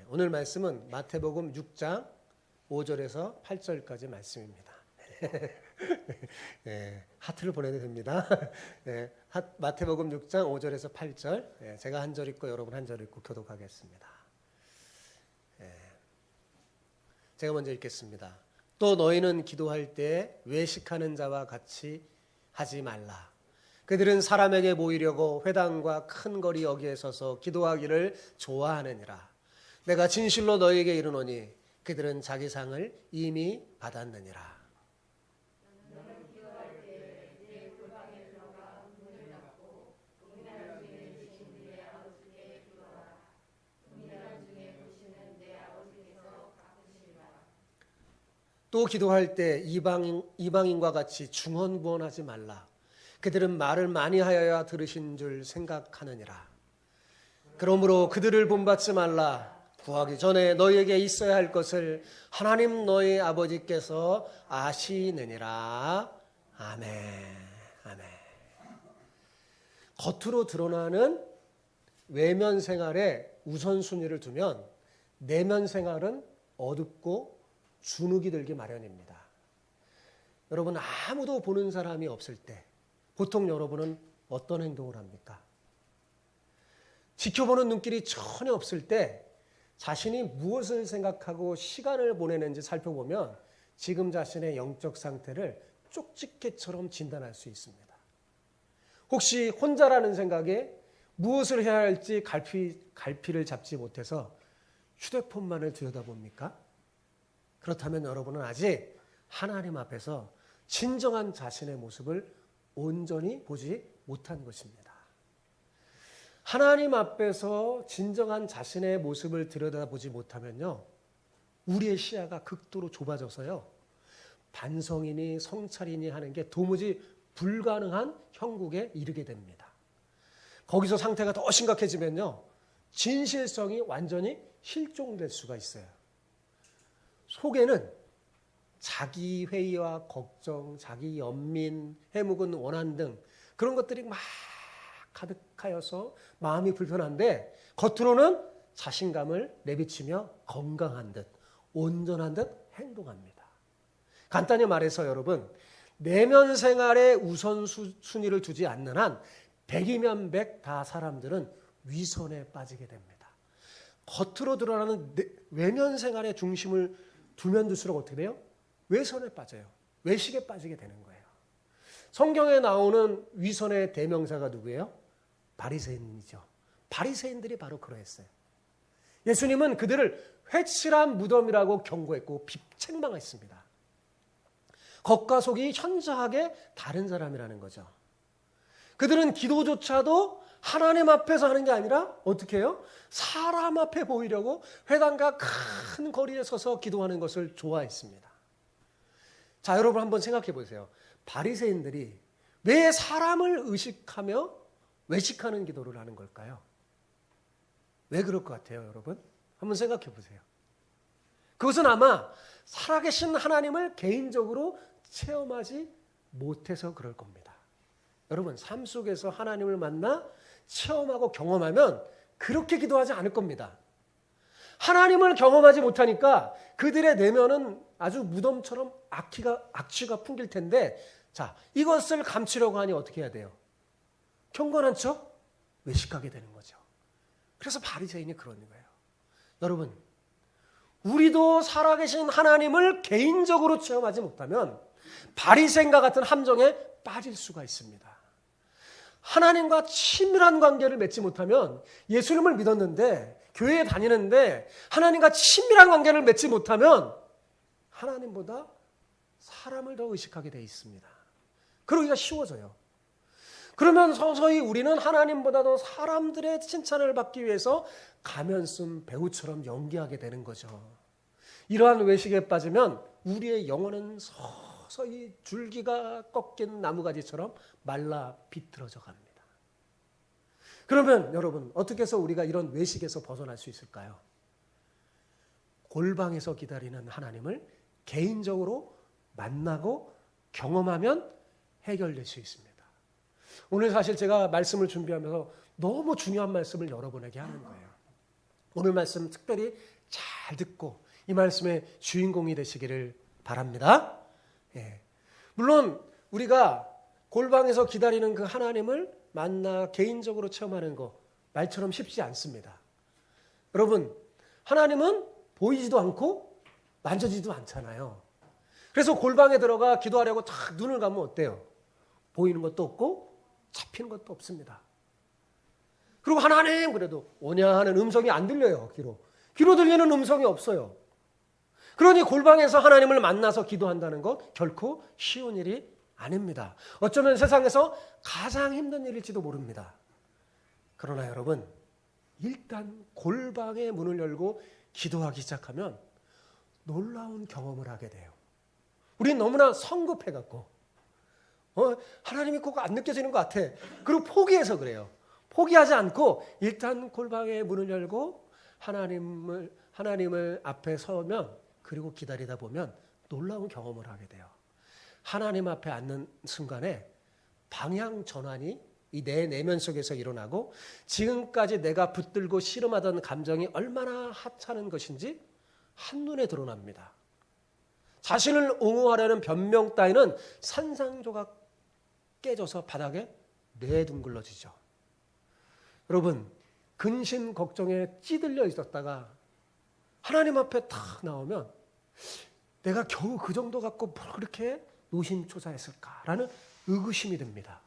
오늘 말씀은 마태복음 6장 5절에서 8절까지 말씀입니다. 하트를 보내도 됩니다. 마태복음 6장 5절에서 8절, 제가 한 절 읽고 여러분 한 절 읽고 교독하겠습니다. 제가 먼저 읽겠습니다. 또 너희는 기도할 때 외식하는 자와 같이 하지 말라. 그들은 사람에게 보이려고 회당과 큰 거리 여기에 서서 기도하기를 좋아하느니라. 내가 진실로 너희에게 이르노니 그들은 자기 상을 이미 받았느니라. 또 기도할 때 이방인과 같이 중언부언하지 말라. 그들은 말을 많이 하여야 들으신 줄 생각하느니라. 그러므로 그들을 본받지 말라. 구하기 전에 너희에게 있어야 할 것을 하나님 너희 아버지께서 아시느니라. 아멘. 아멘. 겉으로 드러나는 외면 생활에 우선순위를 두면 내면 생활은 어둡고 주눅이 들기 마련입니다. 여러분, 아무도 보는 사람이 없을 때 보통 여러분은 어떤 행동을 합니까? 지켜보는 눈길이 전혀 없을 때 자신이 무엇을 생각하고 시간을 보내는지 살펴보면 지금 자신의 영적 상태를 쪽집게처럼 진단할 수 있습니다. 혹시 혼자라는 생각에 무엇을 해야 할지 갈피를 잡지 못해서 휴대폰만을 들여다봅니까? 그렇다면 여러분은 아직 하나님 앞에서 진정한 자신의 모습을 온전히 보지 못한 것입니다. 하나님 앞에서 진정한 자신의 모습을 들여다보지 못하면요, 우리의 시야가 극도로 좁아져서요, 반성이니 성찰이니 하는 게 도무지 불가능한 형국에 이르게 됩니다. 거기서 상태가 더 심각해지면요, 진실성이 완전히 실종될 수가 있어요. 속에는 자기 회의와 걱정, 자기 연민, 해묵은 원한 등 그런 것들이 막 가득하여서 마음이 불편한데 겉으로는 자신감을 내비치며 건강한 듯, 온전한 듯 행동합니다. 간단히 말해서 여러분, 내면 생활에 우선순위를 두지 않는 한 백이면 백 다 사람들은 위선에 빠지게 됩니다. 겉으로 드러나는 외면 생활의 중심을 두면 둘수록 어떻게 돼요? 외선에 빠져요. 외식에 빠지게 되는 거예요. 성경에 나오는 위선의 대명사가 누구예요? 바리새인이죠. 바리새인들이 바로 그러했어요. 예수님은 그들을 회칠한 무덤이라고 경고했고 책망했습니다. 겉과 속이 현저하게 다른 사람이라는 거죠. 그들은 기도조차도 하나님 앞에서 하는 게 아니라 어떻게 해요? 사람 앞에 보이려고 회당과 큰 거리에 서서 기도하는 것을 좋아했습니다. 자, 여러분 한번 생각해 보세요. 바리새인들이 왜 사람을 의식하며 외식하는 기도를 하는 걸까요? 왜 그럴 것 같아요, 여러분? 한번 생각해 보세요. 그것은 아마 살아계신 하나님을 개인적으로 체험하지 못해서 그럴 겁니다. 여러분, 삶 속에서 하나님을 만나 체험하고 경험하면 그렇게 기도하지 않을 겁니다. 하나님을 경험하지 못하니까 그들의 내면은 아주 무덤처럼 악취가 풍길 텐데, 자, 이것을 감추려고 하니 어떻게 해야 돼요? 경건한 척 외식하게 되는 거죠. 그래서 바리새인이 그러는 거예요. 여러분, 우리도 살아계신 하나님을 개인적으로 체험하지 못하면 바리새인과 같은 함정에 빠질 수가 있습니다. 하나님과 친밀한 관계를 맺지 못하면, 예수님을 믿었는데 교회에 다니는데 하나님과 친밀한 관계를 맺지 못하면 하나님보다 사람을 더 의식하게 돼 있습니다. 그러기가 쉬워져요. 그러면 서서히 우리는 하나님보다도 사람들의 칭찬을 받기 위해서 가면 쓴 배우처럼 연기하게 되는 거죠. 이러한 외식에 빠지면 우리의 영혼은 서서히 줄기가 꺾인 나무가지처럼 말라 비틀어져 갑니다. 그러면 여러분, 어떻게 해서 우리가 이런 외식에서 벗어날 수 있을까요? 골방에서 기다리는 하나님을 개인적으로 만나고 경험하면 해결될 수 있습니다. 오늘 사실 제가 말씀을 준비하면서 너무 중요한 말씀을 여러분에게 하는 거예요. 오늘 말씀 특별히 잘 듣고 이 말씀의 주인공이 되시기를 바랍니다. 예. 물론 우리가 골방에서 기다리는 그 하나님을 만나 개인적으로 체험하는 거 말처럼 쉽지 않습니다. 여러분, 하나님은 보이지도 않고 만져지도 않잖아요. 그래서 골방에 들어가 기도하려고 탁 눈을 감으면 어때요? 보이는 것도 없고 잡히는 것도 없습니다. 그리고 하나님 그래도 오냐 하는 음성이 안 들려요. 귀로 들리는 음성이 없어요. 그러니 골방에서 하나님을 만나서 기도한다는 것 결코 쉬운 일이 아닙니다. 어쩌면 세상에서 가장 힘든 일일지도 모릅니다. 그러나 여러분, 일단 골방의 문을 열고 기도하기 시작하면 놀라운 경험을 하게 돼요. 우린 너무나 성급해갖고 하나님이 꼭 안 느껴지는 것 같아. 그리고 포기해서 그래요. 포기하지 않고 일단 골방의 문을 열고 하나님을 앞에 서면 그리고 기다리다 보면 놀라운 경험을 하게 돼요. 하나님 앞에 앉는 순간에 방향 전환이 이 내 내면 속에서 일어나고 지금까지 내가 붙들고 씨름하던 감정이 얼마나 하찮은 것인지 한눈에 드러납니다. 자신을 옹호하려는 변명 따위는 산산조각 깨져서 바닥에 내둥글러지죠. 여러분, 근심 걱정에 찌들려 있었다가 하나님 앞에 탁 나오면 내가 겨우 그 정도 갖고 뭘 그렇게 노심초사했을까라는 의구심이 듭니다.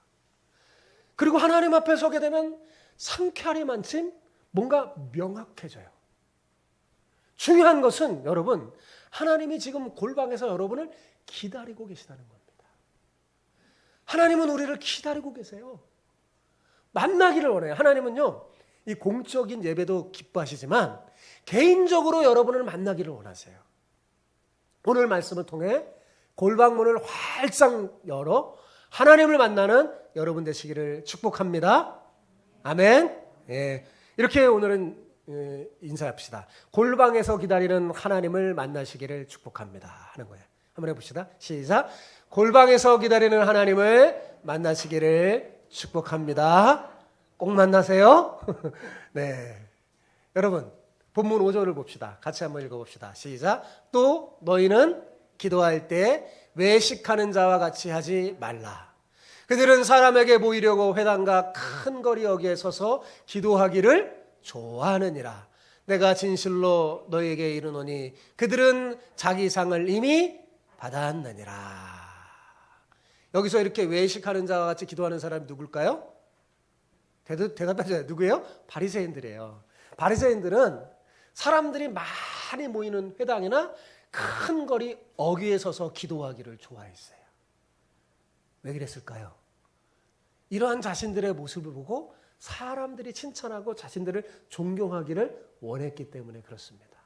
그리고 하나님 앞에 서게 되면 상쾌하리만큼 뭔가 명확해져요. 중요한 것은 여러분, 하나님이 지금 골방에서 여러분을 기다리고 계시다는 겁니다. 하나님은 우리를 기다리고 계세요. 만나기를 원해요. 하나님은요, 이 공적인 예배도 기뻐하시지만 개인적으로 여러분을 만나기를 원하세요. 오늘 말씀을 통해 골방문을 활짝 열어 하나님을 만나는 여러분 되시기를 축복합니다. 아멘. 예, 이렇게 오늘은 인사합시다. 골방에서 기다리는 하나님을 만나시기를 축복합니다 하는 거예요. 한번 해봅시다. 시작. 골방에서 기다리는 하나님을 만나시기를 축복합니다. 꼭 만나세요. 네, 여러분 본문 5절을 봅시다. 같이 한번 읽어봅시다. 시작. 또 너희는 기도할 때 외식하는 자와 같이 하지 말라. 그들은 사람에게 보이려고 회당과 큰 거리 여기에 서서 기도하기를 좋아하느니라. 내가 진실로 너희에게 이르노니 그들은 자기 상을 이미 받았느니라. 여기서 이렇게 외식하는 자와 같이 기도하는 사람이 누굴까요? 대답하세요. 누구예요? 바리새인들이에요. 바리새인들은 사람들이 많이 모이는 회당이나 큰 거리 어귀에 서서 기도하기를 좋아했어요. 왜 그랬을까요? 이러한 자신들의 모습을 보고 사람들이 칭찬하고 자신들을 존경하기를 원했기 때문에 그렇습니다.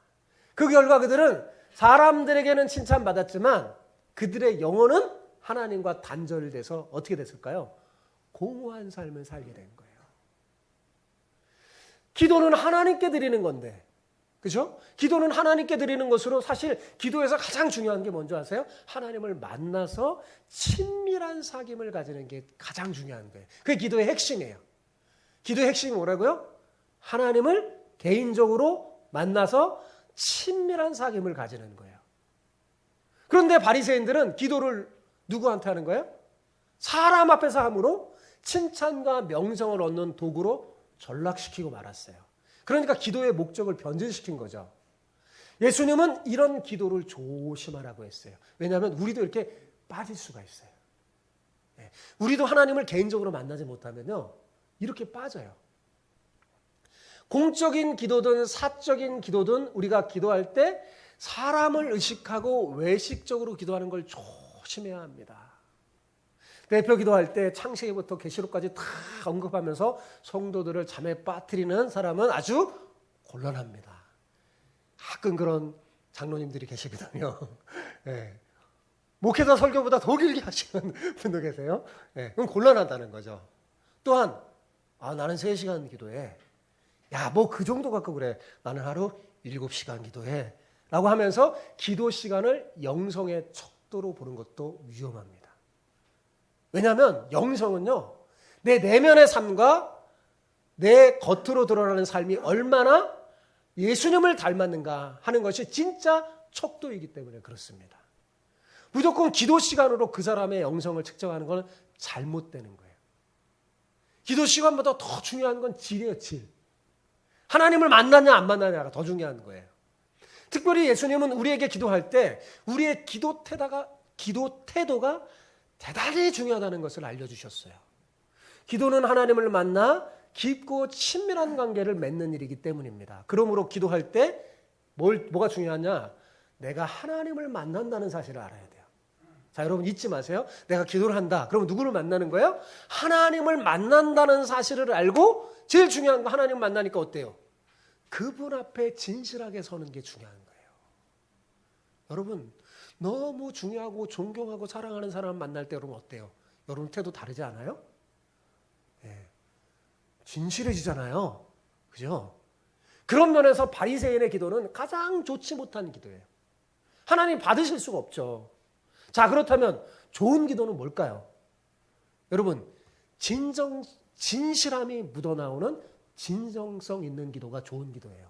그 결과 그들은 사람들에게는 칭찬받았지만 그들의 영혼은 하나님과 단절돼서 어떻게 됐을까요? 공허한 삶을 살게 된 거예요. 기도는 하나님께 드리는 건데, 그죠? 기도는 하나님께 드리는 것으로 사실 기도에서 가장 중요한 게 뭔지 아세요? 하나님을 만나서 친밀한 사귐을 가지는 게 가장 중요한 거예요. 그게 기도의 핵심이에요. 기도의 핵심이 뭐라고요? 하나님을 개인적으로 만나서 친밀한 사귐을 가지는 거예요. 그런데 바리새인들은 기도를 누구한테 하는 거예요? 사람 앞에서 함으로 칭찬과 명성을 얻는 도구로 전락시키고 말았어요. 그러니까 기도의 목적을 변질시킨 거죠. 예수님은 이런 기도를 조심하라고 했어요. 왜냐하면 우리도 이렇게 빠질 수가 있어요. 우리도 하나님을 개인적으로 만나지 못하면요, 이렇게 빠져요. 공적인 기도든 사적인 기도든 우리가 기도할 때 사람을 의식하고 외식적으로 기도하는 걸 조심해야 합니다. 대표 기도할 때 창세기부터 계시록까지 다 언급하면서 성도들을 잠에 빠뜨리는 사람은 아주 곤란합니다. 가끔 그런 장로님들이 계시거든요. 네. 목회자 설교보다 더 길게 하시는 분도 계세요. 네. 그럼 곤란하다는 거죠. 또한 나는 3시간 기도해. 야, 뭐 그 정도 갖고 그래. 나는 하루 7시간 기도해. 라고 하면서 기도 시간을 영성의 척도로 보는 것도 위험합니다. 왜냐하면 영성은요, 내 내면의 삶과 내 겉으로 드러나는 삶이 얼마나 예수님을 닮았는가 하는 것이 진짜 척도이기 때문에 그렇습니다. 무조건 기도 시간으로 그 사람의 영성을 측정하는 건 잘못되는 거예요. 기도 시간보다 더 중요한 건 질이에요, 질. 하나님을 만나냐 안 만나냐가 더 중요한 거예요. 특별히 예수님은 우리에게 기도할 때 우리의 기도 태도가 대단히 중요하다는 것을 알려주셨어요. 기도는 하나님을 만나 깊고 친밀한 관계를 맺는 일이기 때문입니다. 그러므로 기도할 때 뭐가 중요하냐? 내가 하나님을 만난다는 사실을 알아야 돼요. 자, 여러분 잊지 마세요. 내가 기도를 한다. 그러면 누구를 만나는 거예요? 하나님을 만난다는 사실을 알고 제일 중요한 거 하나님 만나니까 어때요? 그분 앞에 진실하게 서는 게 중요한 거예요. 여러분 너무 중요하고 존경하고 사랑하는 사람 만날 때 여러분 어때요? 여러분 태도 다르지 않아요? 네. 진실해지잖아요. 그죠? 그런 면에서 바리새인의 기도는 가장 좋지 못한 기도예요. 하나님 받으실 수가 없죠. 자, 그렇다면 좋은 기도는 뭘까요? 여러분, 진실함이 묻어나오는 진정성 있는 기도가 좋은 기도예요.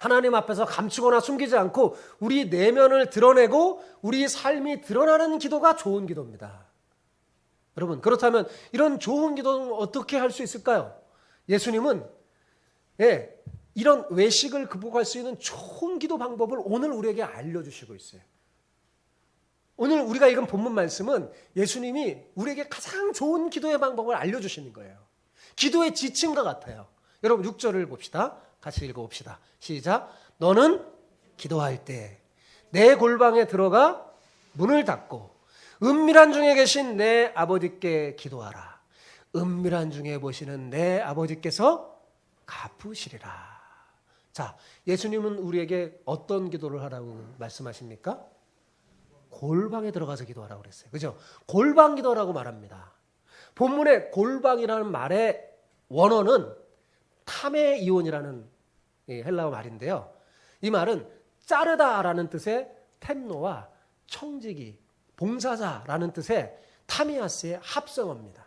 하나님 앞에서 감추거나 숨기지 않고 우리 내면을 드러내고 우리 삶이 드러나는 기도가 좋은 기도입니다. 여러분, 그렇다면 이런 좋은 기도는 어떻게 할 수 있을까요? 예수님은 이런 외식을 극복할 수 있는 좋은 기도 방법을 오늘 우리에게 알려주시고 있어요. 오늘 우리가 읽은 본문 말씀은 예수님이 우리에게 가장 좋은 기도의 방법을 알려주시는 거예요. 기도의 지침과 같아요. 여러분 6절을 봅시다. 같이 읽어봅시다. 시작. 너는 기도할 때 내 골방에 들어가 문을 닫고 은밀한 중에 계신 내 아버지께 기도하라. 은밀한 중에 보시는 내 아버지께서 갚으시리라. 자, 예수님은 우리에게 어떤 기도를 하라고 말씀하십니까? 골방에 들어가서 기도하라고 그랬어요. 그죠? 골방 기도라고 말합니다. 본문의 골방이라는 말의 원어는 타메이온이라는 헬라어 말인데요. 이 말은 자르다라는 뜻의 템노와 청지기, 봉사자라는 뜻의 타미아스의 합성어입니다.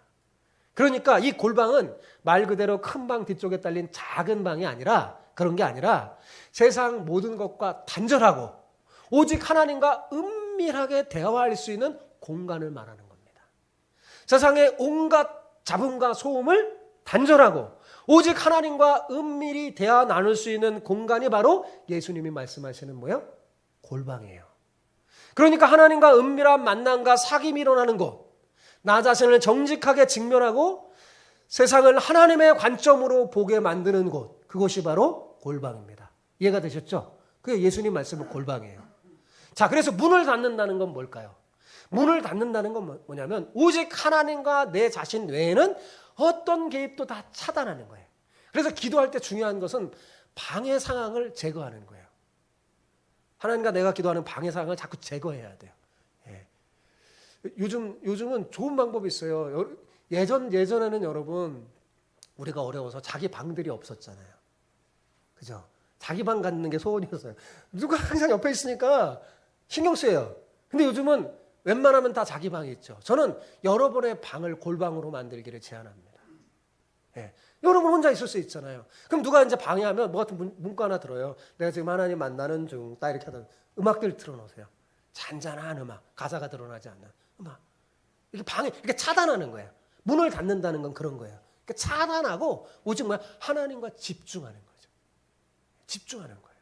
그러니까 이 골방은 말 그대로 큰 방 뒤쪽에 딸린 작은 방이 아니라 그런 게 아니라 세상 모든 것과 단절하고 오직 하나님과 은밀하게 대화할 수 있는 공간을 말하는 겁니다. 세상의 온갖 잡음과 소음을 단절하고 오직 하나님과 은밀히 대화 나눌 수 있는 공간이 바로 예수님이 말씀하시는 뭐예요? 골방이에요. 그러니까 하나님과 은밀한 만남과 사귐이 일어나는 곳, 나 자신을 정직하게 직면하고 세상을 하나님의 관점으로 보게 만드는 곳, 그것이 바로 골방입니다. 이해가 되셨죠? 그게 예수님 말씀은 골방이에요. 자, 그래서 문을 닫는다는 건 뭘까요? 문을 닫는다는 건 뭐냐면 오직 하나님과 내 자신 외에는 어떤 개입도 다 차단하는 거예요. 그래서 기도할 때 중요한 것은 방해 상황을 제거하는 거예요. 하나님과 내가 기도하는 방해 상황을 자꾸 제거해야 돼요. 예. 요즘은 좋은 방법이 있어요. 예전에는 여러분 우리가 어려워서 자기 방들이 없었잖아요. 그죠? 자기 방 갖는 게 소원이었어요. 누가 항상 옆에 있으니까 신경 쓰여요. 근데 요즘은 웬만하면 다 자기 방이 있죠. 저는 여러분의 방을 골방으로 만들기를 제안합니다. 예. 여러분 혼자 있을 수 있잖아요. 그럼 누가 이제 방해하면 뭐 같은 문구 하나 들어요. 내가 지금 하나님 만나는 중, 딱 이렇게 하던 음악들 틀어놓으세요. 잔잔한 음악, 가사가 드러나지 않는 음악. 이렇게 이렇게 차단하는 거예요. 문을 닫는다는 건 그런 거예요. 그러니까 차단하고 오직 하나님과 집중하는 거죠. 집중하는 거예요.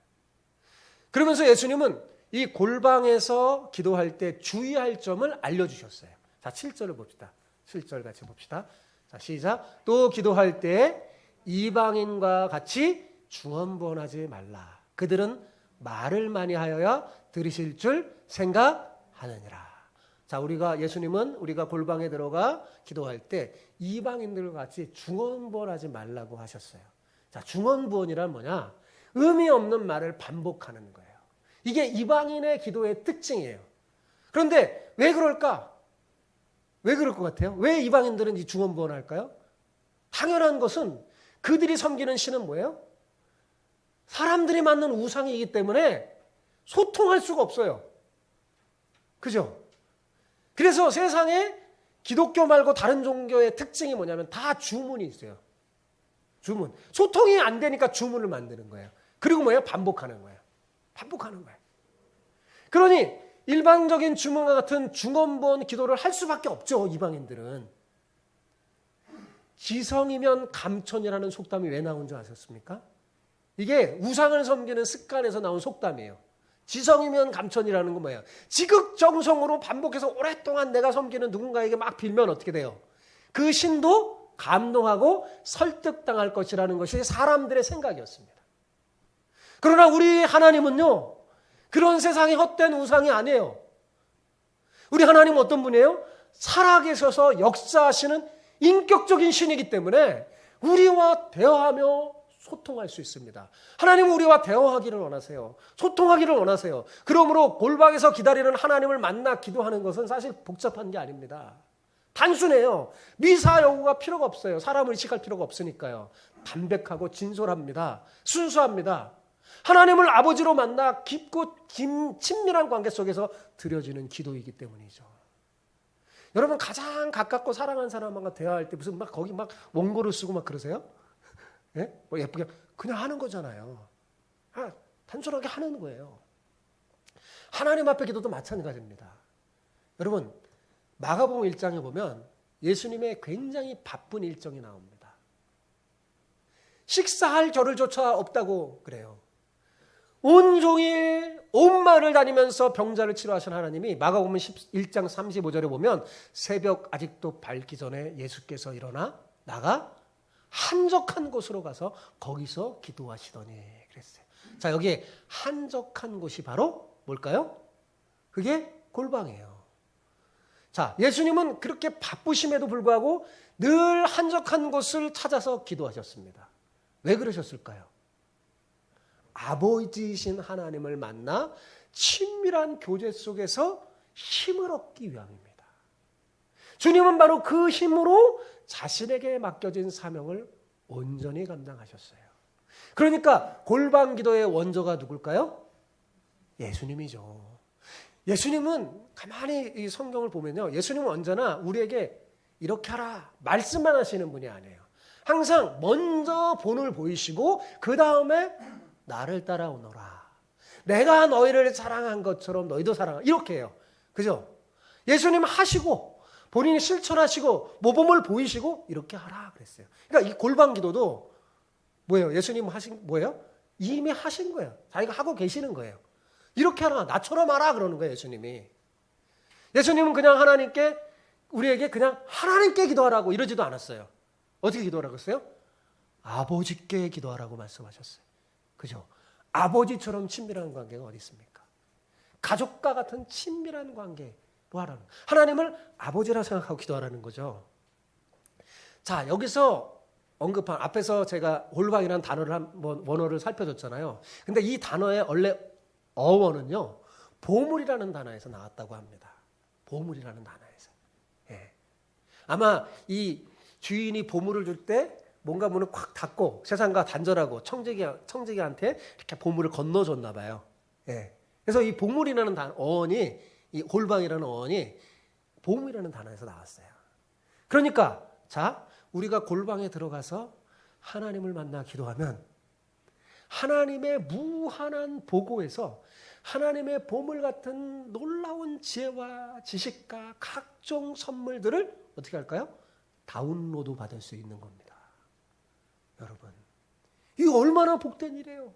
그러면서 예수님은 이 골방에서 기도할 때 주의할 점을 알려주셨어요. 자, 7절을 봅시다. 7절 같이 봅시다. 자, 시작. 또 기도할 때 이방인과 같이 중언부언하지 말라. 그들은 말을 많이 하여야 들으실 줄 생각하느니라. 자, 예수님은 우리가 골방에 들어가 기도할 때 이방인들과 같이 중언부언하지 말라고 하셨어요. 자, 중언부언이란 뭐냐? 의미 없는 말을 반복하는 거예요. 이게 이방인의 기도의 특징이에요. 그런데 왜 그럴까? 왜 그럴 것 같아요? 왜 이방인들은 이 중언부언을 할까요? 당연한 것은 그들이 섬기는 신은 뭐예요? 사람들이 만든 우상이기 때문에 소통할 수가 없어요. 그죠? 그래서 세상에 기독교 말고 다른 종교의 특징이 뭐냐면 다 주문이 있어요. 주문. 소통이 안 되니까 주문을 만드는 거예요. 그리고 뭐예요? 반복하는 거예요. 반복하는 거예요. 그러니 일반적인 주문과 같은 중언부언 기도를 할 수밖에 없죠. 이방인들은. 지성이면 감천이라는 속담이 왜 나온 줄 아셨습니까? 이게 우상을 섬기는 습관에서 나온 속담이에요. 지성이면 감천이라는 건 뭐예요? 지극정성으로 반복해서 오랫동안 내가 섬기는 누군가에게 막 빌면 어떻게 돼요? 그 신도 감동하고 설득당할 것이라는 것이 사람들의 생각이었습니다. 그러나 우리 하나님은요, 그런 세상의 헛된 우상이 아니에요. 우리 하나님은 어떤 분이에요? 살아계셔서 역사하시는 인격적인 신이기 때문에 우리와 대화하며 소통할 수 있습니다. 하나님은 우리와 대화하기를 원하세요. 소통하기를 원하세요. 그러므로 골방에서 기다리는 하나님을 만나 기도하는 것은 사실 복잡한 게 아닙니다. 단순해요. 미사 여구가 필요가 없어요. 사람을 의식할 필요가 없으니까요. 담백하고 진솔합니다. 순수합니다. 하나님을 아버지로 만나 깊고 친밀한 관계 속에서 드려지는 기도이기 때문이죠. 여러분 가장 가깝고 사랑하는 사람과 대화할 때 무슨 막 거기 막 원고를 쓰고 막 그러세요? 예? 뭐 예쁘게 그냥 하는 거잖아요. 단순하게 하는 거예요. 하나님 앞에 기도도 마찬가지입니다. 여러분 마가복음 1장에 보면 예수님의 굉장히 바쁜 일정이 나옵니다. 식사할 겨를조차 없다고 그래요. 온종일 온 마을을 다니면서 병자를 치료하신 하나님이 마가복음 1장 35절에 보면 새벽 아직도 밝기 전에 예수께서 일어나 나가 한적한 곳으로 가서 거기서 기도하시더니 그랬어요. 자, 여기에 한적한 곳이 바로 뭘까요? 그게 골방이에요. 자, 예수님은 그렇게 바쁘심에도 불구하고 늘 한적한 곳을 찾아서 기도하셨습니다. 왜 그러셨을까요? 아버지이신 하나님을 만나 친밀한 교제 속에서 힘을 얻기 위함입니다. 주님은 바로 그 힘으로 자신에게 맡겨진 사명을 온전히 감당하셨어요. 그러니까 골방 기도의 원조가 누굴까요? 예수님이죠. 예수님은 가만히 이 성경을 보면요, 예수님은 언제나 우리에게 이렇게 하라 말씀만 하시는 분이 아니에요. 항상 먼저 본을 보이시고 그 다음에 나를 따라오너라. 내가 너희를 사랑한 것처럼 너희도 사랑하라. 이렇게 해요. 그죠? 예수님 하시고 본인이 실천하시고 모범을 보이시고 이렇게 하라 그랬어요. 그러니까 이 골방 기도도 뭐예요? 예수님 하신 뭐예요? 이미 하신 거예요. 자기가 하고 계시는 거예요. 이렇게 하라. 나처럼 하라 그러는 거예요, 예수님이. 예수님은 그냥 하나님께 우리에게 그냥 하나님께 기도하라고 이러지도 않았어요. 어떻게 기도하라고 했어요? 아버지께 기도하라고 말씀하셨어요. 그죠? 아버지처럼 친밀한 관계가 어디 있습니까? 가족과 같은 친밀한 관계로 하라는 거예요. 하나님을 아버지라 생각하고 기도하라는 거죠. 자, 여기서 언급한 앞에서 제가 골방이라는 단어를 한번 원어를 살펴줬잖아요. 근데 이 단어의 원래 어원은요, 보물이라는 단어에서 나왔다고 합니다. 보물이라는 단어에서. 예. 아마 이 주인이 보물을 줄 때 뭔가 문을 콱 닫고 세상과 단절하고 청지기한테 이렇게 보물을 건너줬나 봐요. 예. 그래서 이 보물이라는 어원이, 이 골방이라는 어원이 보물이라는 단어에서 나왔어요. 그러니까 자, 우리가 골방에 들어가서 하나님을 만나 기도하면 하나님의 무한한 보고에서 하나님의 보물 같은 놀라운 지혜와 지식과 각종 선물들을 어떻게 할까요? 다운로드 받을 수 있는 겁니다. 여러분, 이거 얼마나 복된 일이에요.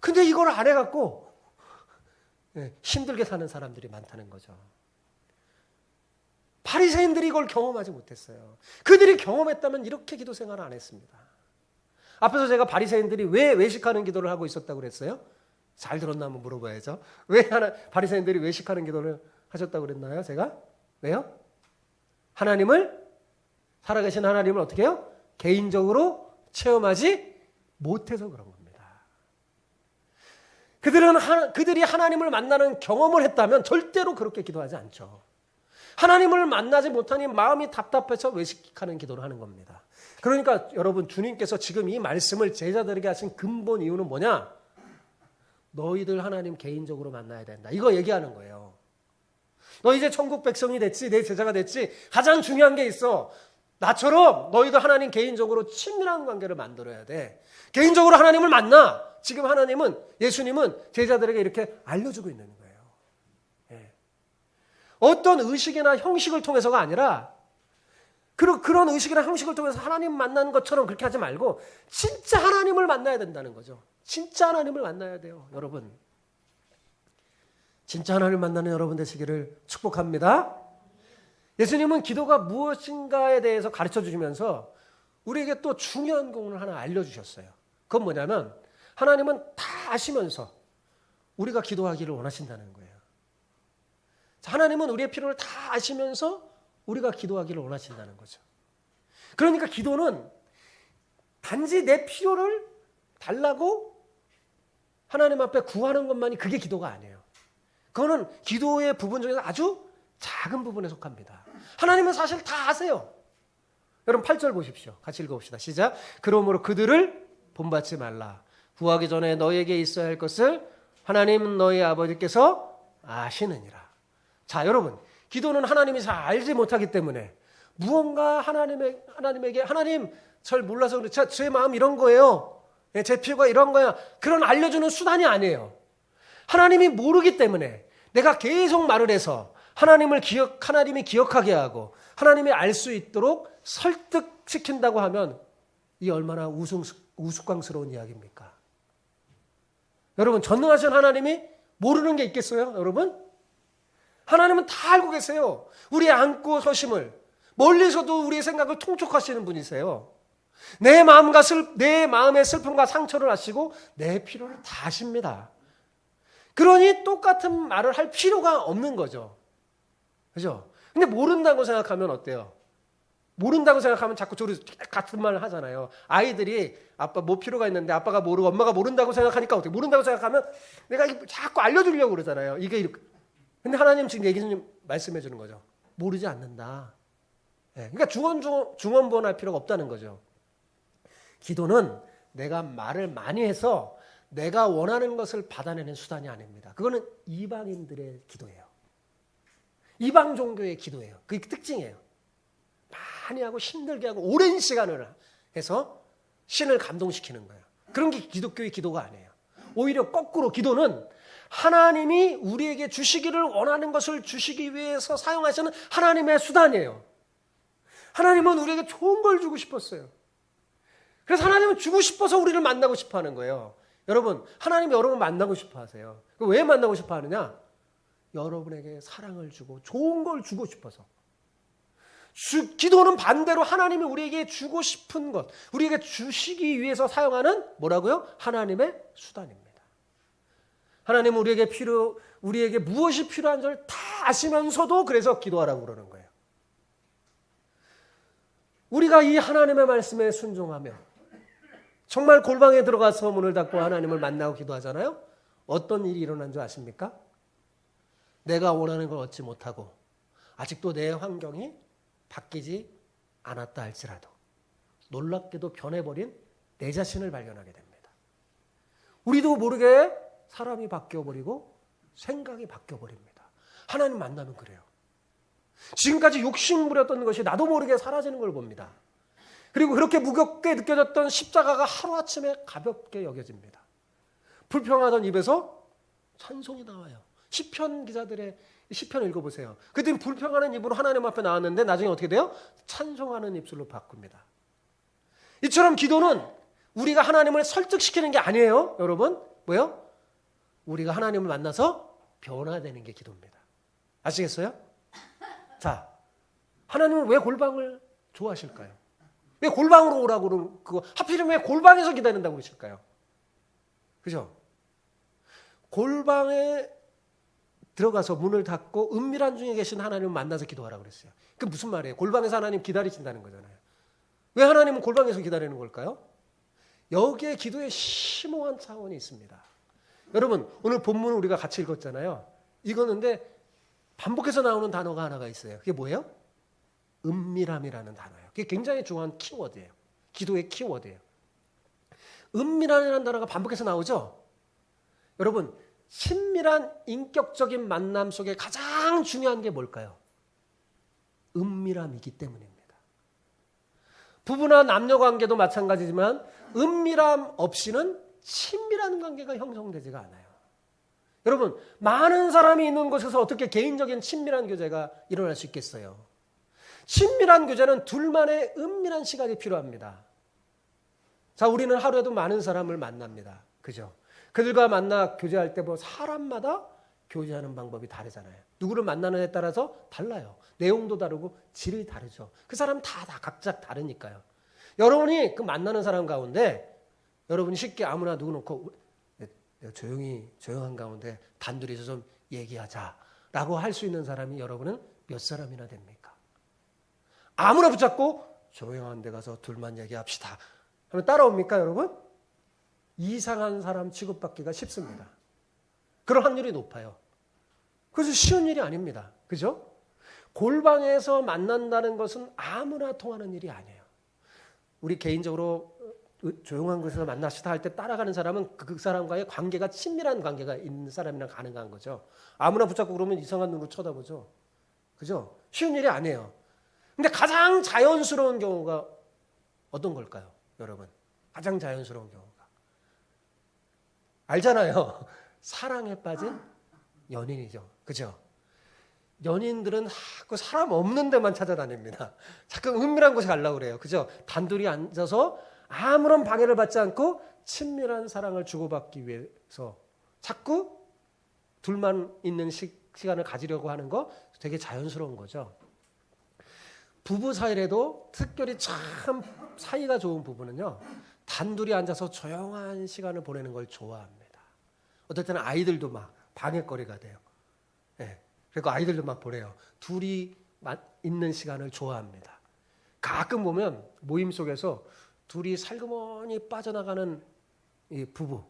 근데 이걸 안 해갖고 힘들게 사는 사람들이 많다는 거죠. 바리새인들이 이걸 경험하지 못했어요. 그들이 경험했다면 이렇게 기도 생활을 안 했습니다. 앞에서 제가 바리새인들이 왜 외식하는 기도를 하고 있었다고 그랬어요? 잘 들었나 한번 물어봐야죠. 왜 바리새인들이 외식하는 기도를 하셨다고 그랬나요? 제가? 왜요? 살아계신 하나님을 어떻게 해요? 개인적으로 체험하지 못해서 그런 겁니다. 그들이 하나님을 만나는 경험을 했다면 절대로 그렇게 기도하지 않죠. 하나님을 만나지 못하니 마음이 답답해서 외식하는 기도를 하는 겁니다. 그러니까 여러분, 주님께서 지금 이 말씀을 제자들에게 하신 근본 이유는 뭐냐? 너희들 하나님 개인적으로 만나야 된다. 이거 얘기하는 거예요. 너 이제 천국 백성이 됐지, 내 제자가 됐지. 가장 중요한 게 있어. 나처럼 너희도 하나님 개인적으로 친밀한 관계를 만들어야 돼. 개인적으로 하나님을 만나. 지금 하나님은, 예수님은 제자들에게 이렇게 알려주고 있는 거예요. 예. 어떤 의식이나 형식을 통해서가 아니라 그런 의식이나 형식을 통해서 하나님 만나는 것처럼 그렇게 하지 말고 진짜 하나님을 만나야 된다는 거죠. 진짜 하나님을 만나야 돼요. 여러분. 진짜 하나님을 만나는 여러분 되시기를 축복합니다. 예수님은 기도가 무엇인가에 대해서 가르쳐 주시면서 우리에게 또 중요한 공을 하나 알려주셨어요. 그건 뭐냐면 하나님은 다 아시면서 우리가 기도하기를 원하신다는 거예요. 하나님은 우리의 필요를 다 아시면서 우리가 기도하기를 원하신다는 거죠. 그러니까 기도는 단지 내 필요를 달라고 하나님 앞에 구하는 것만이 그게 기도가 아니에요. 그거는 기도의 부분 중에서 아주 작은 부분에 속합니다. 하나님은 사실 다 아세요. 여러분 8절 보십시오. 같이 읽어봅시다. 시작. 그러므로 그들을 본받지 말라. 구하기 전에 너희에게 있어야 할 것을 하나님 너희 아버지께서 아시느니라. 자, 여러분, 기도는 하나님이 잘 알지 못하기 때문에 무언가 하나님에게 하나님 잘 몰라서 그래. 제 마음 이런 거예요. 제 필요가 이런 거야. 그런 알려주는 수단이 아니에요. 하나님이 모르기 때문에 내가 계속 말을 해서 하나님이 기억하게 하고 하나님이 알 수 있도록 설득시킨다고 하면 이 얼마나 우스꽝스러운 이야기입니까? 여러분, 전능하신 하나님이 모르는 게 있겠어요? 여러분? 하나님은 다 알고 계세요. 우리의 안고 서심을, 멀리서도 우리의 생각을 통촉하시는 분이세요. 내 마음의 슬픔과 상처를 아시고 내 필요를 다 아십니다. 그러니 똑같은 말을 할 필요가 없는 거죠. 그죠? 근데 모른다고 생각하면 어때요? 모른다고 생각하면 자꾸 같은 말을 하잖아요. 아이들이 아빠 뭐 필요가 있는데 아빠가 모르고 엄마가 모른다고 생각하니까 어떻게? 모른다고 생각하면 내가 자꾸 알려주려고 그러잖아요. 이게 이렇게. 근데 하나님 지금 얘기 좀 말씀해 주는 거죠. 모르지 않는다. 네, 그러니까 중언부언할 필요가 없다는 거죠. 기도는 내가 말을 많이 해서 내가 원하는 것을 받아내는 수단이 아닙니다. 그거는 이방인들의 기도예요. 이방 종교의 기도예요. 그게 특징이에요. 많이 하고 힘들게 하고 오랜 시간을 해서 신을 감동시키는 거예요. 그런 게 기독교의 기도가 아니에요. 오히려 거꾸로 기도는 하나님이 우리에게 주시기를 원하는 것을 주시기 위해서 사용하시는 하나님의 수단이에요. 하나님은 우리에게 좋은 걸 주고 싶었어요. 그래서 하나님은 주고 싶어서 우리를 만나고 싶어 하는 거예요. 여러분, 하나님이 여러분 만나고 싶어 하세요. 왜 만나고 싶어 하느냐? 여러분에게 사랑을 주고 좋은 걸 주고 싶어서. 기도는 반대로 하나님이 우리에게 주고 싶은 것, 우리에게 주시기 위해서 사용하는 뭐라고요? 하나님의 수단입니다. 하나님은 우리에게 무엇이 필요한 줄 다 아시면서도 그래서 기도하라고 그러는 거예요. 우리가 이 하나님의 말씀에 순종하며 정말 골방에 들어가서 문을 닫고 하나님을 만나고 기도하잖아요. 어떤 일이 일어난 줄 아십니까? 내가 원하는 걸 얻지 못하고 아직도 내 환경이 바뀌지 않았다 할지라도 놀랍게도 변해버린 내 자신을 발견하게 됩니다. 우리도 모르게 사람이 바뀌어버리고 생각이 바뀌어버립니다. 하나님 만나면 그래요. 지금까지 욕심 부렸던 것이 나도 모르게 사라지는 걸 봅니다. 그리고 그렇게 무겁게 느껴졌던 십자가가 하루아침에 가볍게 여겨집니다. 불평하던 입에서 찬송이 나와요. 시편 기자들의 시편 읽어보세요. 그때 불평하는 입으로 하나님 앞에 나왔는데 나중에 어떻게 돼요? 찬송하는 입술로 바꿉니다. 이처럼 기도는 우리가 하나님을 설득시키는 게 아니에요. 여러분, 뭐예요? 우리가 하나님을 만나서 변화되는 게 기도입니다. 아시겠어요? 자, 하나님은 왜 골방을 좋아하실까요? 왜 골방으로 오라고 하필이면 왜 골방에서 기다린다고 그러실까요? 그죠? 골방에 들어가서 문을 닫고 은밀한 중에 계신 하나님을 만나서 기도하라고 그랬어요. 그게 무슨 말이에요? 골방에서 하나님 기다리신다는 거잖아요. 왜 하나님은 골방에서 기다리는 걸까요? 여기에 기도에 심오한 차원이 있습니다. 여러분, 오늘 본문 우리가 같이 읽었잖아요. 이거는데 반복해서 나오는 단어가 하나가 있어요. 그게 뭐예요? 은밀함이라는 단어예요. 그게 굉장히 중요한 키워드예요. 기도의 키워드예요. 은밀함이라는 단어가 반복해서 나오죠? 여러분, 친밀한 인격적인 만남 속에 가장 중요한 게 뭘까요? 은밀함이기 때문입니다. 부부나 남녀 관계도 마찬가지지만 은밀함 없이는 친밀한 관계가 형성되지가 않아요. 여러분, 많은 사람이 있는 곳에서 어떻게 개인적인 친밀한 교제가 일어날 수 있겠어요? 친밀한 교제는 둘만의 은밀한 시간이 필요합니다. 자, 우리는 하루에도 많은 사람을 만납니다. 그죠? 그들과 만나 교제할 때 뭐 사람마다 교제하는 방법이 다르잖아요. 누구를 만나는 데 따라서 달라요. 내용도 다르고 질이 다르죠. 그 사람 다 각자 다르니까요. 여러분이 그 만나는 사람 가운데 여러분이 쉽게 아무나 누구 놓고 내가 조용한 가운데 단둘이서 좀 얘기하자라고 할 수 있는 사람이 여러분은 몇 사람이나 됩니까? 아무나 붙잡고 조용한 데 가서 둘만 얘기합시다 하면 따라옵니까, 여러분? 이상한 사람 취급받기가 쉽습니다. 그럴 확률이 높아요. 그래서 쉬운 일이 아닙니다. 그죠? 골방에서 만난다는 것은 아무나 통하는 일이 아니에요. 우리 개인적으로 조용한 곳에서 만납시다 할 때 따라가는 사람은 그 사람과의 관계가 친밀한 관계가 있는 사람이랑 가능한 거죠. 아무나 붙잡고 그러면 이상한 눈으로 쳐다보죠. 그죠? 쉬운 일이 아니에요. 근데 가장 자연스러운 경우가 어떤 걸까요, 여러분? 가장 자연스러운 경우가. 알잖아요. 사랑에 빠진 연인이죠. 그죠? 연인들은 자꾸 사람 없는 데만 찾아다닙니다. 자꾸 은밀한 곳에 가려고 그래요. 그죠? 단둘이 앉아서 아무런 방해를 받지 않고 친밀한 사랑을 주고받기 위해서 자꾸 둘만 있는 시간을 가지려고 하는 거 되게 자연스러운 거죠. 부부 사이에도 특별히 참 사이가 좋은 부부는요, 단둘이 앉아서 조용한 시간을 보내는 걸 좋아합니다. 어떨 때는 아이들도 막 방해거리가 돼요. 네. 그리고 아이들도 막 보래요. 둘이 있는 시간을 좋아합니다. 가끔 보면 모임 속에서 둘이 살그머니 빠져나가는 이 부부,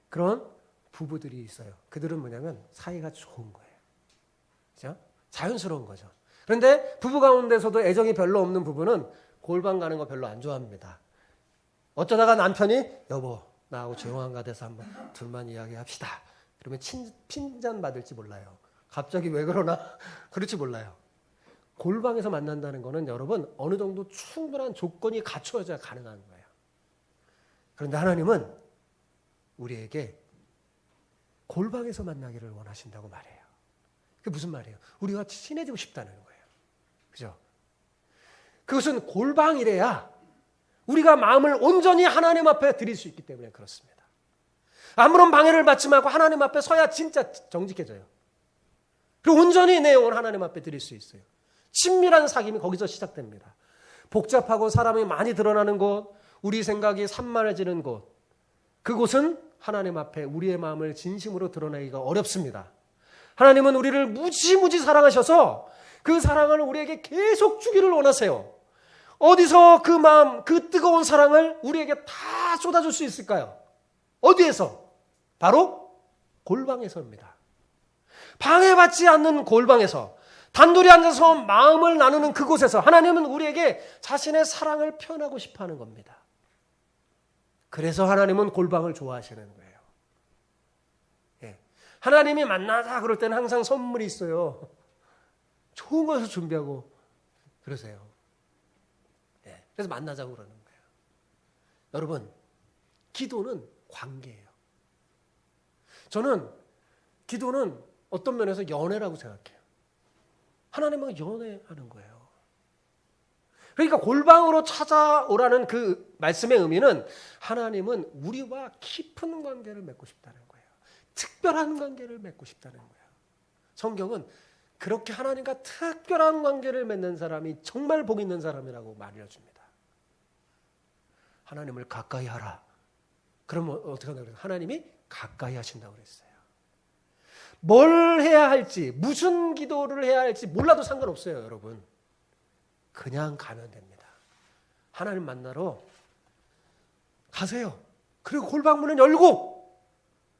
그런 부부들이 있어요. 그들은 뭐냐면 사이가 좋은 거예요. 그죠? 자연스러운 거죠. 그런데 부부 가운데서도 애정이 별로 없는 부부는 골방 가는 거 별로 안 좋아합니다. 어쩌다가 남편이 여보 나하고 조용한 곳에서 한번 둘만 이야기합시다. 그러면 핀잔 받을지 몰라요. 갑자기 왜 그러나 그럴지 몰라요. 골방에서 만난다는 거는 여러분 어느 정도 충분한 조건이 갖춰져야 가능한 거예요. 그런데 하나님은 우리에게 골방에서 만나기를 원하신다고 말해요. 그게 무슨 말이에요? 우리가 친해지고 싶다는 거예요. 그죠? 그것은 골방이래야 우리가 마음을 온전히 하나님 앞에 드릴 수 있기 때문에 그렇습니다. 아무런 방해를 받지 말고 하나님 앞에 서야 진짜 정직해져요. 그리고 온전히 내 영을 하나님 앞에 드릴 수 있어요. 친밀한 사귐이 거기서 시작됩니다. 복잡하고 사람이 많이 드러나는 곳, 우리 생각이 산만해지는 곳, 그곳은 하나님 앞에 우리의 마음을 진심으로 드러내기가 어렵습니다. 하나님은 우리를 무지무지 사랑하셔서 그 사랑을 우리에게 계속 주기를 원하세요. 어디서 그 마음, 그 뜨거운 사랑을 우리에게 다 쏟아줄 수 있을까요? 어디에서? 바로 골방에서입니다. 방해받지 않는 골방에서, 단둘이 앉아서 마음을 나누는 그곳에서 하나님은 우리에게 자신의 사랑을 표현하고 싶어 하는 겁니다. 그래서 하나님은 골방을 좋아하시는 거예요. 하나님이 만나자 그럴 때는 항상 선물이 있어요. 좋은 것을 준비하고 그러세요. 그래서 만나자고 그러는 거예요. 여러분, 기도는 관계예요. 저는 기도는 어떤 면에서 연애라고 생각해요. 하나님과 연애하는 거예요. 그러니까 골방으로 찾아오라는 그 말씀의 의미는 하나님은 우리와 깊은 관계를 맺고 싶다는 거예요. 특별한 관계를 맺고 싶다는 거예요. 성경은 그렇게 하나님과 특별한 관계를 맺는 사람이 정말 복 있는 사람이라고 말해줍니다. 하나님을 가까이 하라. 그러면 어떻게 한다고 그랬어요? 하나님이 가까이 하신다고 그랬어요. 뭘 해야 할지, 무슨 기도를 해야 할지 몰라도 상관없어요, 여러분. 그냥 가면 됩니다. 하나님 만나러 가세요. 그리고 골방문은 열고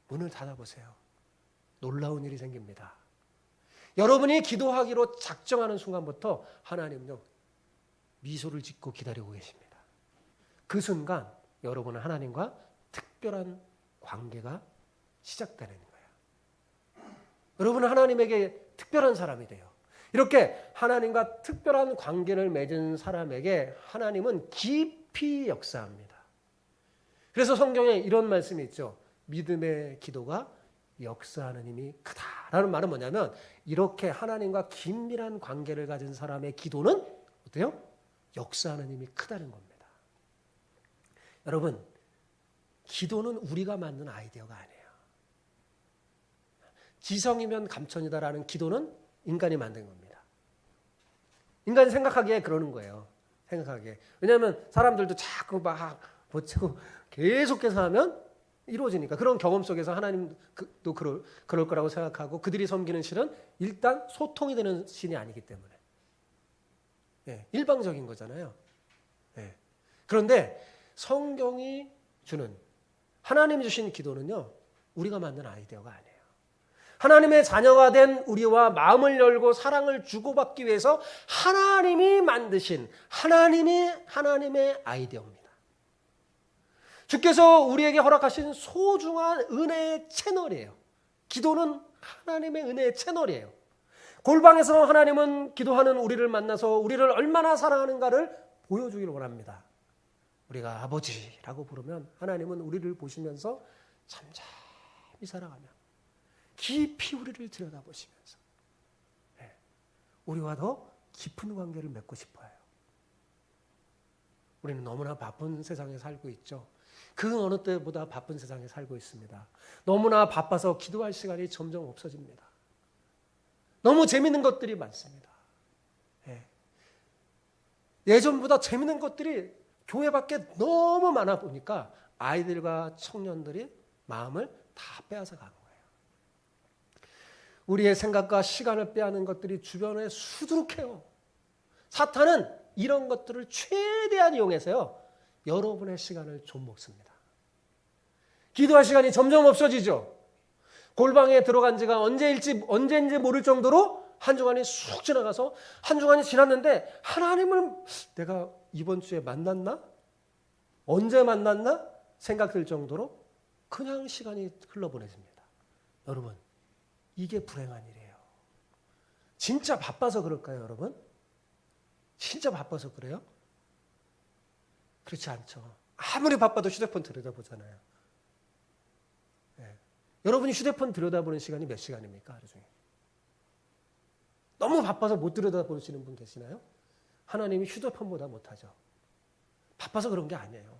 문을 닫아보세요. 놀라운 일이 생깁니다. 여러분이 기도하기로 작정하는 순간부터 하나님은요, 미소를 짓고 기다리고 계십니다. 그 순간 여러분은 하나님과 특별한 관계가 시작되는 거예요. 여러분은 하나님에게 특별한 사람이 돼요. 이렇게 하나님과 특별한 관계를 맺은 사람에게 하나님은 깊이 역사합니다. 그래서 성경에 이런 말씀이 있죠. 믿음의 기도가 역사하는 힘이 크다라는 말은 뭐냐면 이렇게 하나님과 긴밀한 관계를 가진 사람의 기도는 어때요? 역사하는 힘이 크다는 겁니다. 여러분, 기도는 우리가 만든 아이디어가 아니에요. 지성이면 감천이다라는 기도는 인간이 만든 겁니다. 인간이 생각하기에 그러는 거예요. 생각하기에. 왜냐하면 사람들도 자꾸 막 보채고 계속해서 하면 이루어지니까. 그런 경험 속에서 하나님도 그럴 거라고 생각하고 그들이 섬기는 신은 일단 소통이 되는 신이 아니기 때문에. 예, 일방적인 거잖아요. 예. 그런데 성경이 주는 하나님이 주신 기도는요, 우리가 만든 아이디어가 아니에요. 하나님의 자녀가 된 우리와 마음을 열고 사랑을 주고받기 위해서 하나님이 만드신 하나님의 아이디어입니다. 주께서 우리에게 허락하신 소중한 은혜의 채널이에요. 기도는 하나님의 은혜의 채널이에요. 골방에서 하나님은 기도하는 우리를 만나서 우리를 얼마나 사랑하는가를 보여주기를 원합니다. 우리가 아버지라고 부르면 하나님은 우리를 보시면서 잠잠히 사랑하며 깊이 우리를 들여다보시면서 우리와 더 깊은 관계를 맺고 싶어요. 우리는 너무나 바쁜 세상에 살고 있죠. 그 어느 때보다 바쁜 세상에 살고 있습니다. 너무나 바빠서 기도할 시간이 점점 없어집니다. 너무 재밌는 것들이 많습니다. 예전보다 재밌는 것들이 교회 밖에 너무 많아 보니까 아이들과 청년들이 마음을 다 빼앗아 가는 거예요. 우리의 생각과 시간을 빼앗는 것들이 주변에 수두룩해요. 사탄은 이런 것들을 최대한 이용해서요, 여러분의 시간을 좀 먹습니다. 기도할 시간이 점점 없어지죠. 골방에 들어간 지가 언제인지 모를 정도로 한 주간이 쑥 지나가서 한 주간이 지났는데 하나님을 내가 이번 주에 만났나? 언제 만났나? 생각될 정도로 그냥 시간이 흘러보내집니다. 여러분, 이게 불행한 일이에요. 진짜 바빠서 그럴까요, 여러분? 진짜 바빠서 그래요? 그렇지 않죠. 아무리 바빠도 휴대폰 들여다보잖아요. 여러분이 휴대폰 들여다보는 시간이 몇 시간입니까, 하루 중에? 너무 바빠서 못 들여다보시는 분 계시나요? 하나님이 휴대폰보다 못하죠. 바빠서 그런 게 아니에요.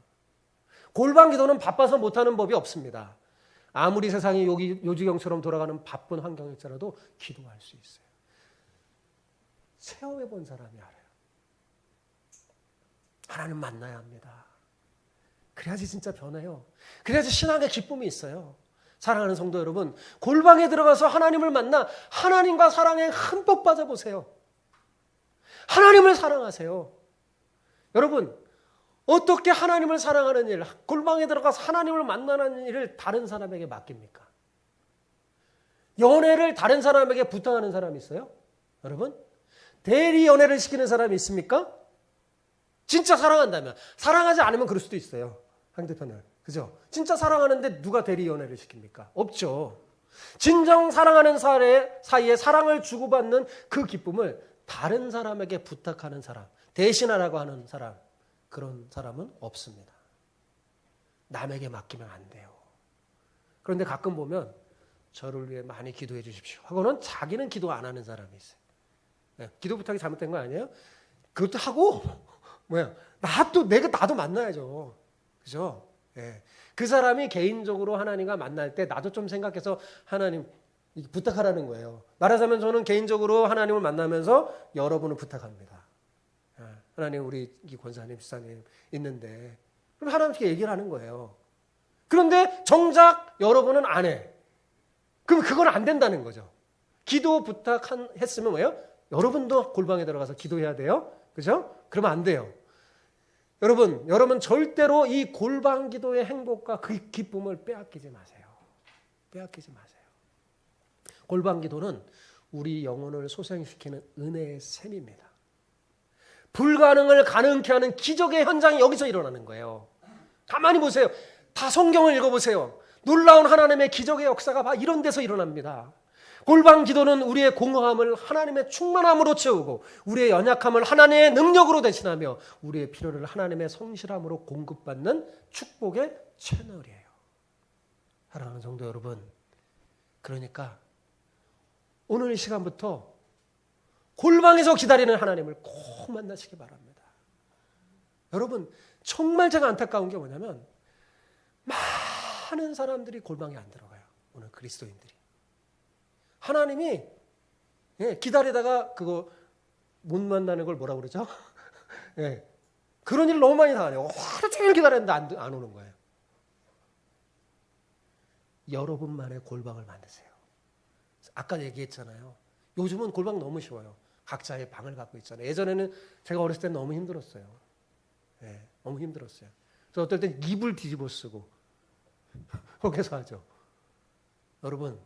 골방 기도는 바빠서 못하는 법이 없습니다. 아무리 세상이 요지경처럼 돌아가는 바쁜 환경일지라도 기도할 수 있어요. 체험해 본 사람이 알아요. 하나님 만나야 합니다. 그래야지 진짜 변해요. 그래야지 신앙의 기쁨이 있어요. 사랑하는 성도 여러분, 골방에 들어가서 하나님을 만나 하나님과 사랑에 흠뻑 빠져보세요. 하나님을 사랑하세요. 여러분, 어떻게 하나님을 사랑하는 일, 골방에 들어가서 하나님을 만나는 일을 다른 사람에게 맡깁니까? 연애를 다른 사람에게 부탁하는 사람이 있어요? 여러분, 대리 연애를 시키는 사람이 있습니까? 진짜 사랑한다면. 사랑하지 않으면 그럴 수도 있어요, 상대편을. 그죠? 진짜 사랑하는데 누가 대리 연애를 시킵니까? 없죠. 진정 사랑하는 사이에 사랑을 주고받는 그 기쁨을 다른 사람에게 부탁하는 사람, 대신하라고 하는 사람, 그런 사람은 없습니다. 남에게 맡기면 안 돼요. 그런데 가끔 보면 저를 위해 많이 기도해 주십시오 하고는 자기는 기도 안 하는 사람이 있어요. 기도 부탁이 잘못된 거 아니에요? 그것도 하고 나도 만나야죠. 그죠? 예. 그 사람이 개인적으로 하나님과 만날 때 나도 좀 생각해서 하나님 부탁하라는 거예요. 말하자면 저는 개인적으로 하나님을 만나면서 여러분을 부탁합니다. 하나님, 우리 이 권사님, 집사님 있는데, 그럼 하나님께 얘기를 하는 거예요. 그런데 정작 여러분은 안 해. 그럼 그건 안 된다는 거죠. 기도 부탁했으면 뭐예요? 여러분도 골방에 들어가서 기도해야 돼요. 그죠? 그러면 안 돼요. 여러분 절대로 이 골방 기도의 행복과 그 기쁨을 빼앗기지 마세요. 빼앗기지 마세요. 골방 기도는 우리 영혼을 소생시키는 은혜의 샘입니다. 불가능을 가능케 하는 기적의 현장이 여기서 일어나는 거예요. 가만히 보세요. 다 성경을 읽어보세요. 놀라운 하나님의 기적의 역사가 이런 데서 일어납니다. 골방 기도는 우리의 공허함을 하나님의 충만함으로 채우고 우리의 연약함을 하나님의 능력으로 대신하며 우리의 필요를 하나님의 성실함으로 공급받는 축복의 채널이에요. 사랑하는 성도 여러분, 그러니까 오늘 이 시간부터 골방에서 기다리는 하나님을 꼭 만나시기 바랍니다. 여러분, 정말 제가 안타까운 게 뭐냐면 많은 사람들이 골방에 안 들어가요. 오늘 그리스도인들이. 하나님이 기다리다가 그거 못 만나는 걸 뭐라고 그러죠? 그런 일 너무 많이 당하네요. 하루 종일 기다렸는데 안 오는 거예요. 여러분만의 골방을 만드세요. 아까 얘기했잖아요. 요즘은 골방 너무 쉬워요. 각자의 방을 갖고 있잖아요. 예전에는 제가 어렸을 때는 너무 힘들었어요. 너무 힘들었어요. 그래서 어떨 땐 이불 뒤집어 쓰고 거기서 하죠. 여러분,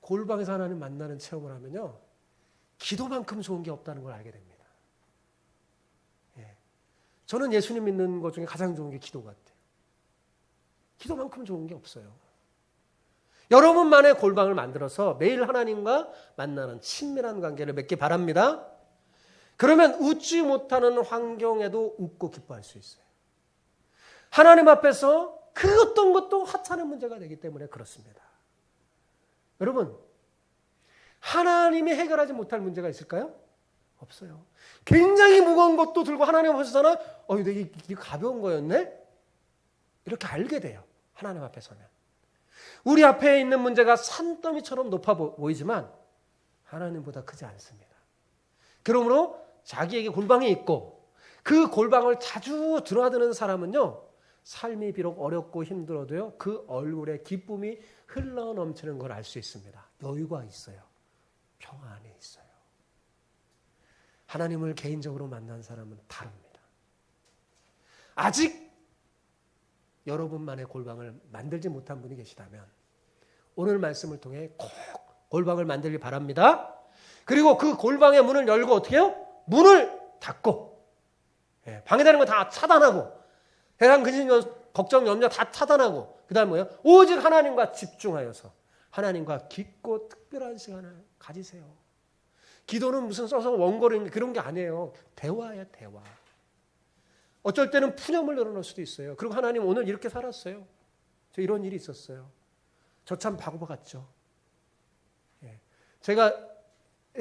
골방에서 하나님 만나는 체험을 하면요, 기도만큼 좋은 게 없다는 걸 알게 됩니다. 저는 예수님 믿는 것 중에 가장 좋은 게 기도 같아요. 기도만큼 좋은 게 없어요. 여러분만의 골방을 만들어서 매일 하나님과 만나는 친밀한 관계를 맺기 바랍니다. 그러면 웃지 못하는 환경에도 웃고 기뻐할 수 있어요. 하나님 앞에서 그 어떤 것도 하찮은 문제가 되기 때문에 그렇습니다. 여러분, 하나님이 해결하지 못할 문제가 있을까요? 없어요. 굉장히 무거운 것도 들고 하나님 앞에 서잖아. 이게 가벼운 거였네? 이렇게 알게 돼요. 하나님 앞에 서면. 우리 앞에 있는 문제가 산더미처럼 높아 보이지만 하나님보다 크지 않습니다. 그러므로 자기에게 골방이 있고 그 골방을 자주 드나드는 사람은요, 삶이 비록 어렵고 힘들어도요, 그 얼굴에 기쁨이 흘러넘치는 걸 알 수 있습니다. 여유가 있어요. 평안이 있어요. 하나님을 개인적으로 만난 사람은 다릅니다. 아직 여러분만의 골방을 만들지 못한 분이 계시다면 오늘 말씀을 통해 꼭 골방을 만들길 바랍니다. 그리고 그 골방의 문을 열고 어떻게 해요? 문을 닫고 방해되는 거 다 차단하고 세상 근심, 걱정, 염려 다 차단하고 그 다음 뭐예요? 오직 하나님과 집중하여서 하나님과 깊고 특별한 시간을 가지세요. 기도는 무슨 써서 원고를 그런 게 아니에요. 대화예요, 대화. 어쩔 때는 푸념을 늘어놓을 수도 있어요. 그리고 하나님 오늘 이렇게 살았어요. 저 이런 일이 있었어요. 저 참 바보 같죠. 제가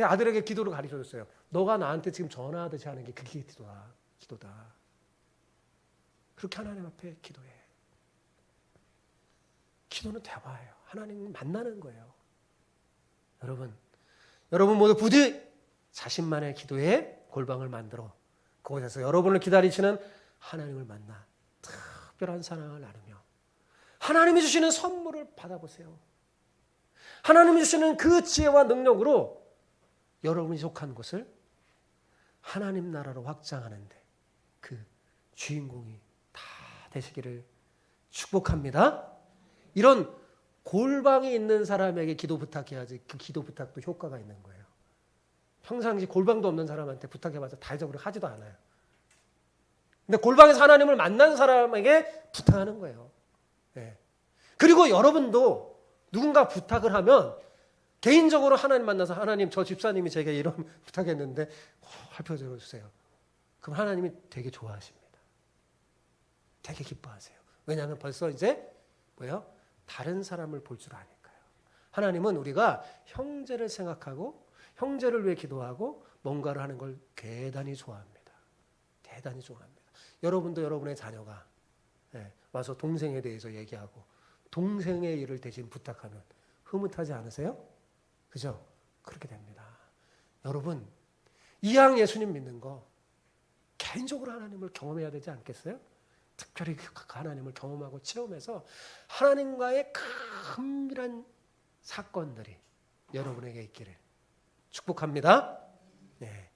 아들에게 기도를 가르쳐줬어요. 너가 나한테 지금 전화하듯이 하는 게 그게 기도다. 그렇게 하나님 앞에 기도해. 기도는 대화예요. 하나님을 만나는 거예요. 여러분 모두 부디 자신만의 기도에 골방을 만들어 그곳에서 여러분을 기다리시는 하나님을 만나 특별한 사랑을 나누며 하나님이 주시는 선물을 받아보세요. 하나님이 주시는 그 지혜와 능력으로 여러분이 속한 곳을 하나님 나라로 확장하는데 그 주인공이 다 되시기를 축복합니다. 이런 골방이 있는 사람에게 기도 부탁해야지 그 기도 부탁도 효과가 있는 거예요. 평상시 골방도 없는 사람한테 부탁해봐서 달적으로 하지도 않아요. 근데 골방에서 하나님을 만난 사람에게 부탁하는 거예요. 그리고 여러분도 누군가 부탁을 하면 개인적으로 하나님 만나서 하나님 저 집사님이 제게 이런 부탁했는데 살펴줘 주세요. 그럼 하나님이 되게 좋아하십니다. 되게 기뻐하세요. 왜냐하면 벌써 이제 다른 사람을 볼 줄 아니까요. 하나님은 우리가 형제를 생각하고 형제를 위해 기도하고 뭔가를 하는 걸 대단히 좋아합니다. 대단히 좋아합니다. 여러분도 여러분의 자녀가 와서 동생에 대해서 얘기하고 동생의 일을 대신 부탁하면 흐뭇하지 않으세요? 그죠? 그렇게 됩니다. 여러분, 이왕 예수님 믿는 거 개인적으로 하나님을 경험해야 되지 않겠어요? 특별히 하나님을 경험하고 체험해서 하나님과의 큰밀한 사건들이 여러분에게 있기를 축복합니다. 네.